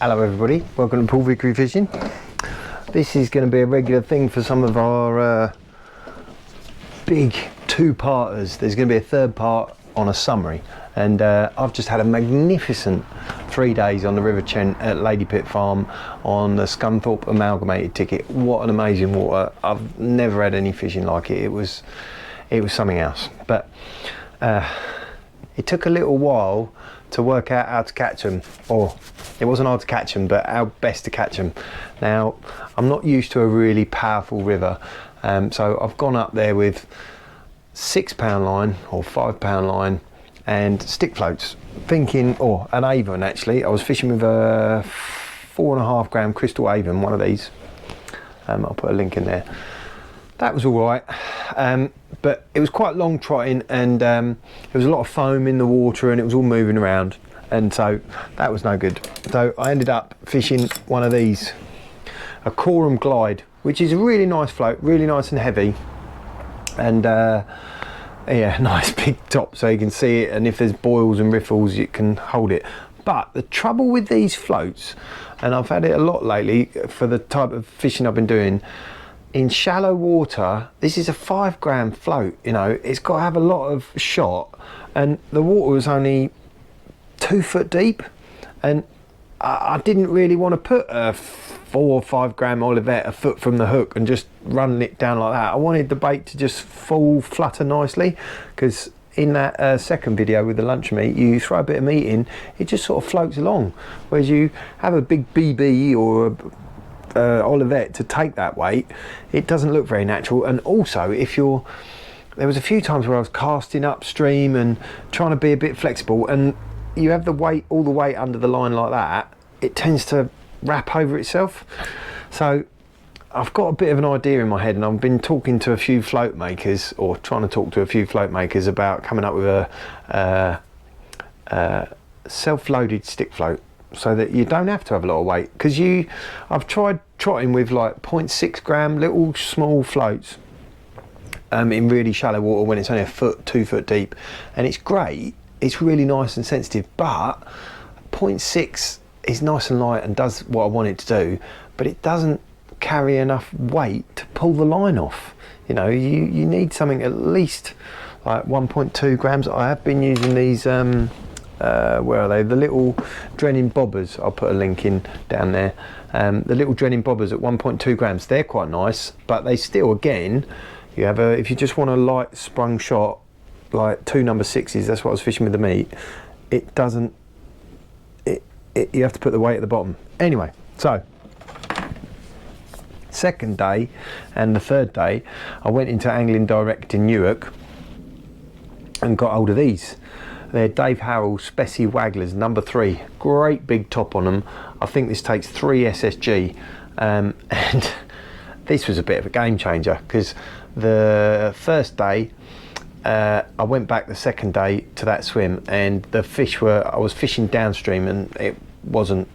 Hello everybody, welcome to Pool Victory Fishing. This is going to be a regular thing for some of our big two-parters. There's going to be a third part on a summary, and I've just had a magnificent 3 days on the River Trent at Lady Pit Farm on the Scunthorpe Amalgamated ticket. What an amazing water. I've never had any fishing like it. It was something else, but it took a little while to work out how to catch them, or it wasn't hard to catch them, but how best to catch them. Now, I'm not used to a really powerful river, so I've gone up there with 6 pound line or 5 pound line and stick floats, thinking, or an Avon actually. I was fishing with a 4.5 gram crystal Avon, one of these. I'll put a link in there. That was all right, but it was quite long trotting, and there was a lot of foam in the water and it was all moving around, and so that was no good. So I ended up fishing one of these, a Korum glide, which is a really nice float, really nice and heavy, and yeah, nice big top so you can see it, and if there's boils and riffles you can hold it. But the trouble with these floats, and I've had it a lot lately for the type of fishing I've been doing, in shallow water, this is a 5 gram float, you know, it's got to have a lot of shot, and the water was only 2 foot deep, and I didn't really want to put a 4 or 5 gram Olivet a foot from the hook and just run it down like that. I wanted the bait to just fall flutter nicely, because in that second video with the lunch meat, you throw a bit of meat in, it just sort of floats along, whereas you have a big BB or a Olivet to take that weight, it doesn't look very natural. And also, if you're, there was a few times where I was casting upstream and trying to be a bit flexible, and you have the weight, all the weight under the line like that, it tends to wrap over itself. So I've got a bit of an idea in my head, and I've been talking to a few float makers, or trying to talk to a few float makers about coming up with a self-loaded stick float, so that you don't have to have a lot of weight. Because I've tried trotting with like 0.6 gram little small floats in really shallow water when it's only a foot, 2 foot deep, and it's great, it's really nice and sensitive, but 0.6 is nice and light and does what I want it to do, but it doesn't carry enough weight to pull the line off. You know, you need something at least like 1.2 grams. I have been using these where are they, the little Drenning bobbers, I'll put a link in down there. The little Drenning bobbers at 1.2 grams, they're quite nice, but they still, again, you have a, if you just want a light sprung shot, like 2 number 6s, that's what I was fishing with the meat, it doesn't, you have to put the weight at the bottom. Anyway, so second day and the third day, I went into Angling Direct in Newark and got hold of these. They're Dave Harrell's Speci wagglers, number 3. Great big top on them. I think this takes 3 SSG, and this was a bit of a game changer, because the first day I went back the second day to that swim, and the fish were, I was fishing downstream, and it wasn't,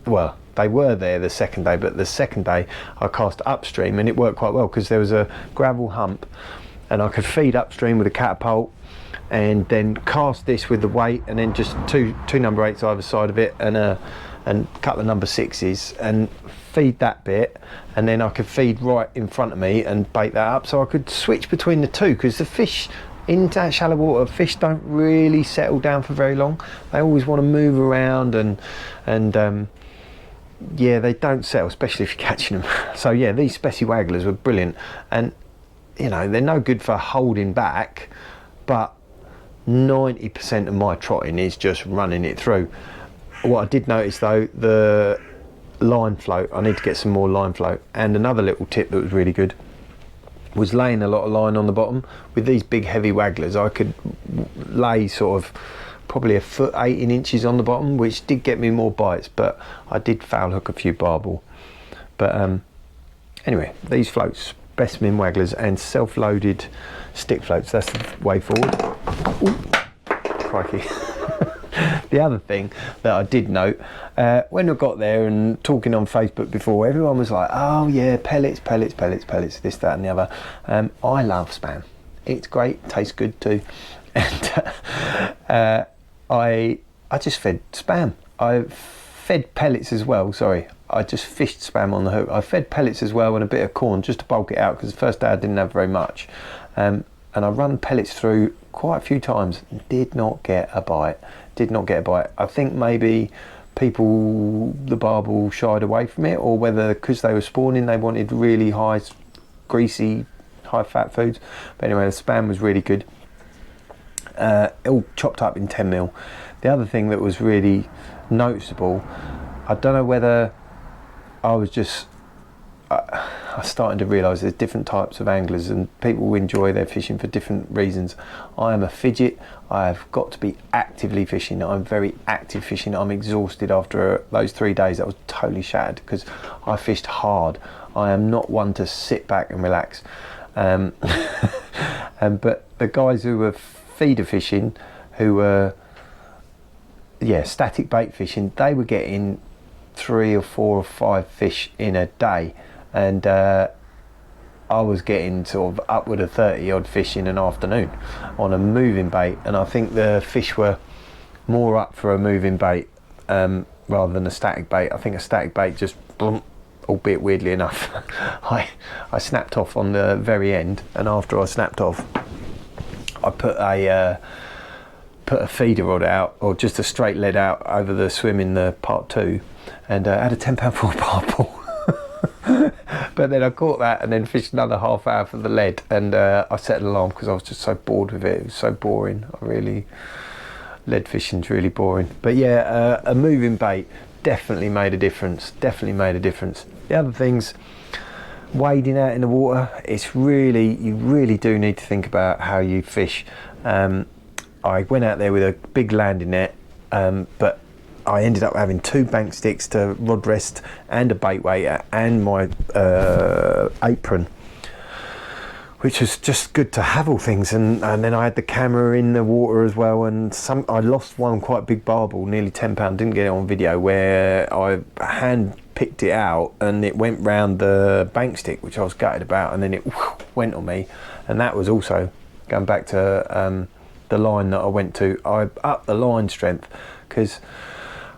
well, they were there the second day, but the second day I cast upstream and it worked quite well, because there was a gravel hump and I could feed upstream with a catapult and then cast this with the weight, and then just two number 8s either side of it, and a couple of number 6s, and feed that bit, and then I could feed right in front of me and bait that up, so I could switch between the two, because the fish in that shallow water, fish don't really settle down for very long. They always want to move around, and yeah, they don't settle, especially if you're catching them. So yeah, these Speci wagglers were brilliant, and you know, they're no good for holding back, but 90% of my trotting is just running it through. What I did notice though, the line float, I need to get some more line float. And another little tip that was really good was laying a lot of line on the bottom. With these big heavy wagglers, I could lay sort of probably a foot 18 inches on the bottom, which did get me more bites, but I did foul hook a few barbel. But anyway, these floats, specimen wagglers and self-loaded stick floats, that's the way forward. Ooh, crikey. The other thing that I did note, when I got there and talking on Facebook before, everyone was like, oh yeah, pellets, this, that and the other. I love Spam. It's great, tastes good too. And I just fed Spam. I fed pellets as well. Sorry, I just fished spam on the hook. I fed pellets as well and a bit of corn just to bulk it out, because the first day I didn't have very much. And I run pellets through quite a few times. Did not get a bite. Did not get a bite. I think maybe people, the barbel, shied away from it, or whether because they were spawning they wanted really high, greasy, high fat foods. But anyway, the spam was really good. All chopped up in 10mm. The other thing that was really noticeable, I don't know whether I was just I started to realise there's different types of anglers and people enjoy their fishing for different reasons. I am a fidget. I've got to be actively fishing. I'm very active fishing. I'm exhausted after those 3 days. I was totally shattered because I fished hard. I am not one to sit back and relax. But the guys who were feeder fishing, who were static bait fishing, they were getting 3 or 4 or 5 fish in a day, and I was getting sort of upward of 30 odd fish in an afternoon on a moving bait. And I think the fish were more up for a moving bait rather than a static bait. I think a static bait just albeit weirdly enough I snapped off on the very end, and after I snapped off I put a feeder rod out, or just a straight lead out over the swim in the part 2, and had a 10-pound full barbel. But then I caught that and then fished another half hour for the lead, and I set an alarm because I was just so bored with it. It was so boring. Lead fishing's really boring. But yeah, a moving bait definitely made a difference. The other things, wading out in the water, you really do need to think about how you fish. I went out there with a big landing net, but I ended up having 2 bank sticks to rod rest and a bait weighter and my apron, which was just good to have all things. And then I had the camera in the water as well, and I lost one quite big barbel, nearly 10 pound, didn't get it on video, where I hand picked it out and it went round the bank stick, which I was gutted about, and then it went on me. And that was also going back to the line that I went to. I upped the line strength, because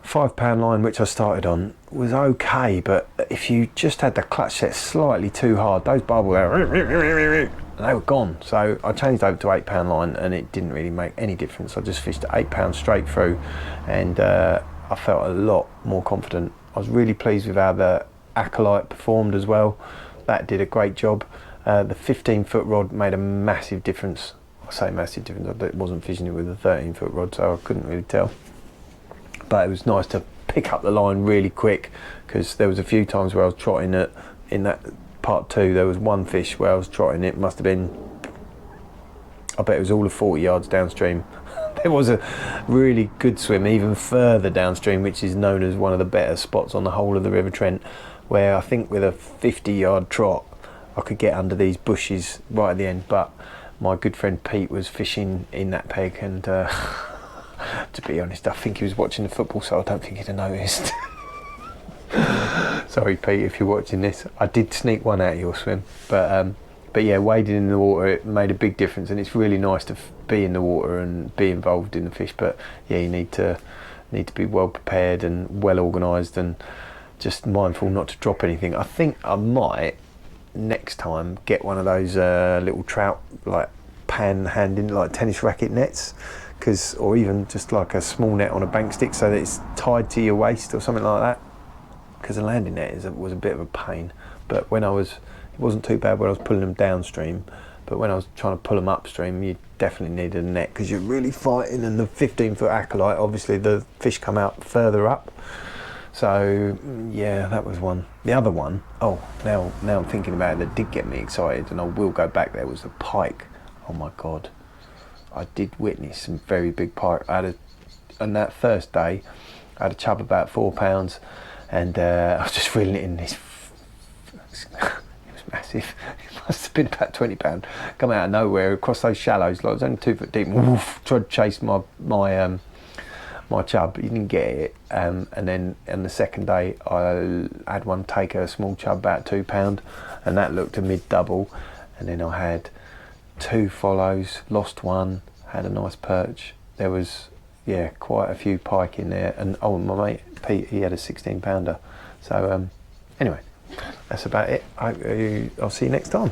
£5 line, which I started on, was okay, but if you just had the clutch set slightly too hard, those barbel they were gone. So I changed over to £8 line, and it didn't really make any difference. I just fished at £8 straight through, and I felt a lot more confident. I was really pleased with how the Acolyte performed as well. That did a great job. The 15-foot rod made a massive difference. I say massive difference, I wasn't fishing it with a 13-foot rod, so I couldn't really tell. But it was nice to pick up the line really quick, because there was a few times where I was trotting it. In that part 2, there was one fish where I was trotting it, must have been, I bet it was all of 40 yards downstream. There was a really good swim even further downstream, which is known as one of the better spots on the whole of the River Trent, where I think with a 50-yard trot I could get under these bushes right at the end. But my good friend Pete was fishing in that peg, and to be honest, I think he was watching the football, so I don't think he'd have noticed. Sorry Pete, if you're watching this. I did sneak one out of your swim, but yeah, wading in the water, it made a big difference, and it's really nice to be in the water and be involved in the fish. But yeah, you need to be well prepared and well organised, and just mindful not to drop anything. I think I might next time get one of those little trout, like pan-handing, like tennis racket nets, or even just like a small net on a bank stick, so that it's tied to your waist or something like that, because a landing net was a bit of a pain. But it wasn't too bad when I was pulling them downstream, but when I was trying to pull them upstream, you definitely needed a net, because you're really fighting. And the 15-foot Acolyte, obviously the fish come out further up. So yeah, that was one. The other one, now I'm thinking about it, that did get me excited, and I will go back there, was the pike. Oh my god, I did witness some very big pike. On that first day, I had a chub about 4 pounds, and I was just reeling it in this. It was massive. It must have been about 20 pound. Come out of nowhere across those shallows, like it was only 2 foot deep. Woof, tried to chase my chub. He didn't get it. And then on the second day, I had one take a small chub about 2 pound, and that looked a mid double. And then I had 2 follows, lost one, had a nice perch. There was quite a few pike in there, and my mate Pete, he had a 16 pounder. So anyway, that's about it. I'll see you next time.